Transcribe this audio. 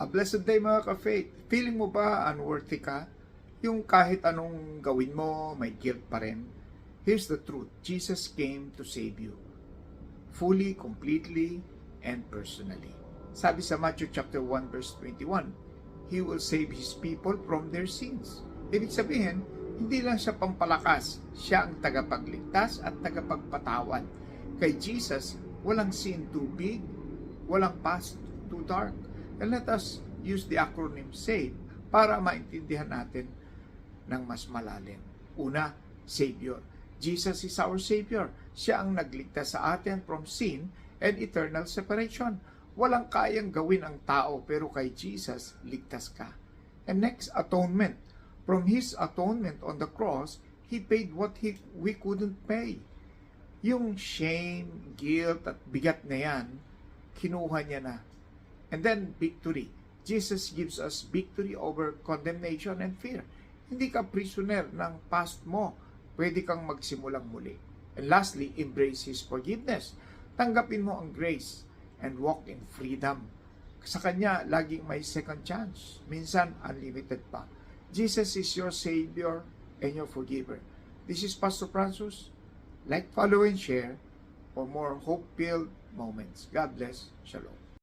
A blessed day mga ka-faith. Feeling mo ba unworthy ka? Yung kahit anong gawin mo, may guilt pa rin? Here's the truth. Jesus came to save you. Fully, completely, and personally. Sabi sa Matthew chapter 1 verse 21, He will save His people from their sins. Ibig sabihin, hindi lang siya pampalakas, siya ang tagapagligtas at tagapagpatawad. Kay Jesus, walang sin too big, walang past too dark. And let us use the acronym SAVE para maintindihan natin ng mas malalim. Una, Savior. Jesus is our Savior. Siya ang nagligtas sa atin from sin and eternal separation. Walang kayang gawin ang tao pero kay Jesus, ligtas ka. And next, atonement. From His atonement on the cross, He paid what we couldn't pay. Yung shame, guilt at bigat na yan, kinuha niya na. And then, victory. Jesus gives us victory over condemnation and fear. Hindi ka prisoner ng past mo. Pwede kang magsimulang muli. And lastly, embrace His forgiveness. Tanggapin mo ang grace and walk in freedom. Sa Kanya, laging may second chance. Minsan, unlimited pa. Jesus is your Savior and your forgiver. This is Pastor Francis. Like, follow, and share for more hope-filled moments. God bless. Shalom.